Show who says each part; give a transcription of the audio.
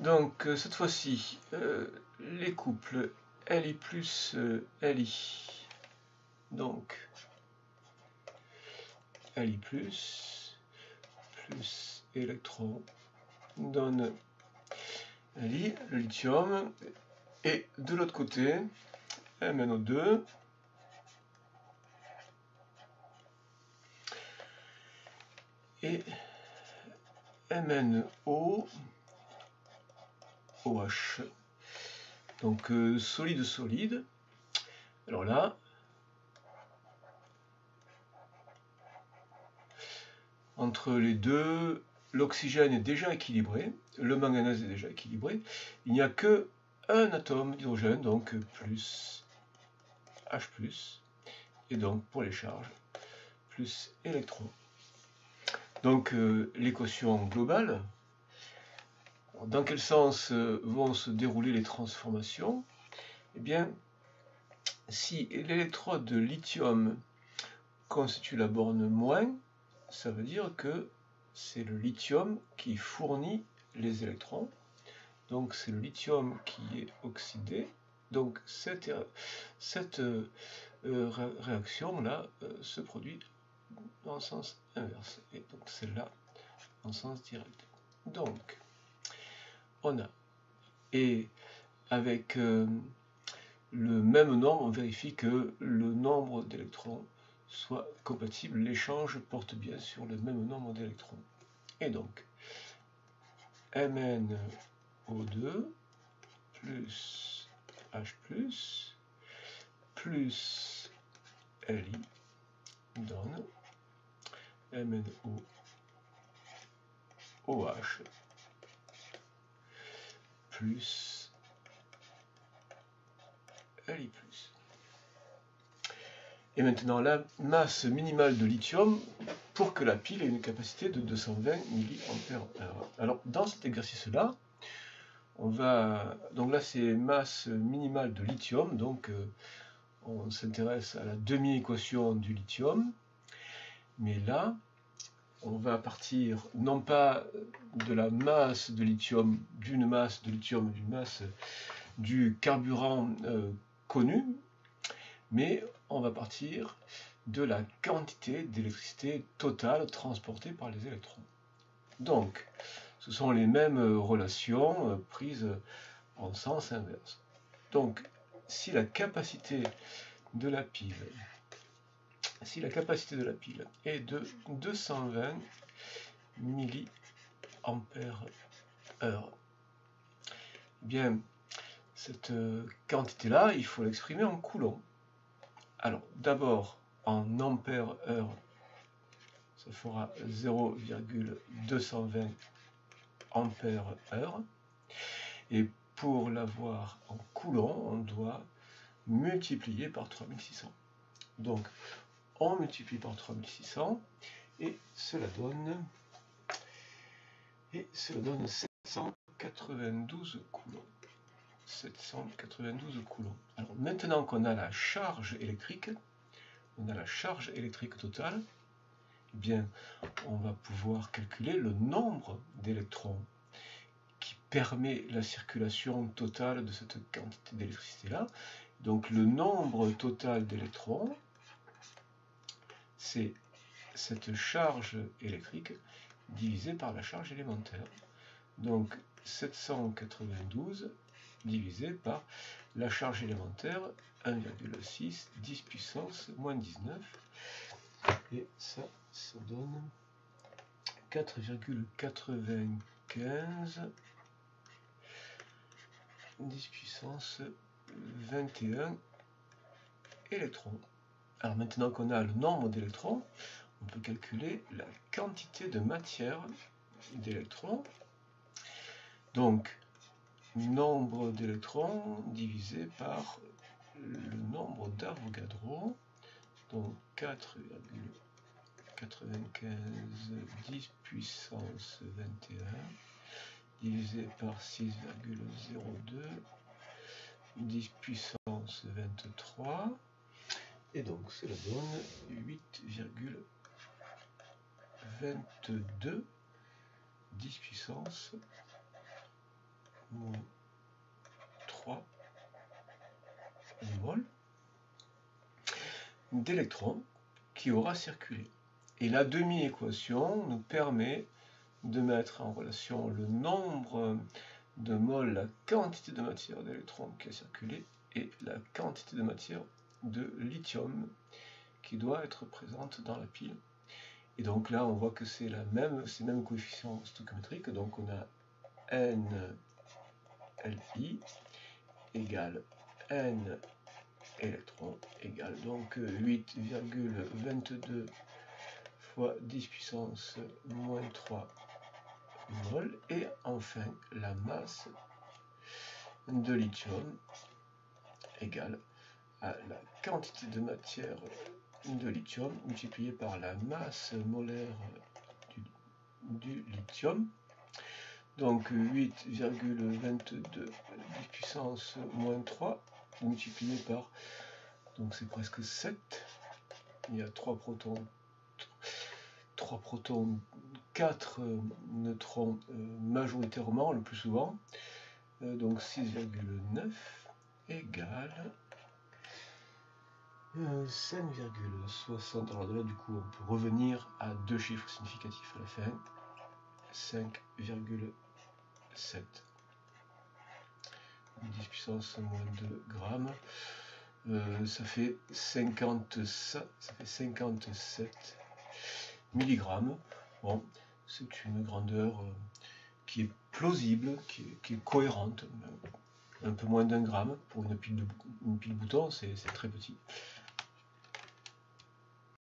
Speaker 1: Donc cette fois-ci, les couples Li plus Li, donc Li plus électron donne Li, le lithium, et de l'autre côté, MnO2 et MnO OH. Donc solide. Alors là, entre les deux, l'oxygène est déjà équilibré, le manganèse est déjà équilibré. Il n'y a que un atome d'hydrogène, donc plus H+, et donc pour les charges, plus électrons. Donc l'équation globale. Alors, dans quel sens vont se dérouler les transformations? Eh bien, si l'électrode de lithium constitue la borne moins, ça veut dire que c'est le lithium qui fournit les électrons. Donc c'est le lithium qui est oxydé. Donc cette réaction-là se produit dans le sens inverse. Et donc celle-là en sens direct. Donc on a, et avec le même nombre, on vérifie que le nombre d'électrons soit compatible. L'échange porte bien sur le même nombre d'électrons. Et donc, MnO2 plus H+, plus Li donne MnOH plus Li+. Et maintenant, la masse minimale de lithium pour que la pile ait une capacité de 220 mAh. Alors, dans cet exercice-là, on va... Donc là, c'est masse minimale de lithium, donc on s'intéresse à la demi-équation du lithium. Mais là, on va partir non pas de la masse de lithium, d'une masse du carburant connu, mais on va partir de la quantité d'électricité totale transportée par les électrons. Donc, ce sont les mêmes relations prises en sens inverse. Donc, si la capacité de la pile est de 220 mAh, eh bien, cette quantité-là, il faut l'exprimer en coulombs. Alors, d'abord, en ampères-heure, ça fera 0,220 ampères-heure. Et pour l'avoir en coulombs, on doit multiplier par 3600. Donc, on multiplie par 3600 et cela donne 792 coulombs. 792 coulombs. Alors maintenant qu'on a la charge électrique, totale, eh bien, on va pouvoir calculer le nombre d'électrons qui permet la circulation totale de cette quantité d'électricité-là. Donc le nombre total d'électrons, c'est cette charge électrique divisée par la charge élémentaire. Donc 792 divisé par la charge élémentaire, 1,6, 10 puissance moins 19. Et ça donne 4,95 10 puissance 21 électrons. Alors maintenant qu'on a le nombre d'électrons, on peut calculer la quantité de matière d'électrons. Donc, nombre d'électrons divisé par le nombre d'Avogadro, donc 4,95 10 puissance 21 divisé par 6,02 10 puissance 23, et donc cela donne 8,22 10 puissance moins 3 mol d'électrons qui aura circulé. Et la demi-équation nous permet de mettre en relation le nombre de moles, la quantité de matière d'électrons qui a circulé, et la quantité de matière de lithium qui doit être présente dans la pile. Et donc là, on voit que c'est ces mêmes coefficients stoichiométriques. Donc on a N Li égale N électrons égale donc 8,22 fois 10 puissance moins 3 mol. Et enfin, la masse de lithium égale à la quantité de matière de lithium multipliée par la masse molaire du lithium. Donc 8,22 10 puissance moins 3 multiplié par, donc c'est presque 7. Il y a 3 protons, 4 neutrons majoritairement, le plus souvent. Donc 6,9 égale 5,60. Alors de là, du coup, on peut revenir à deux chiffres significatifs à la fin. 5,7 10 puissance moins 2 grammes. Ça fait 57 milligrammes. Bon, c'est une grandeur qui est plausible, qui est cohérente. Un peu moins d'1 gramme pour une pile bouton, c'est très petit.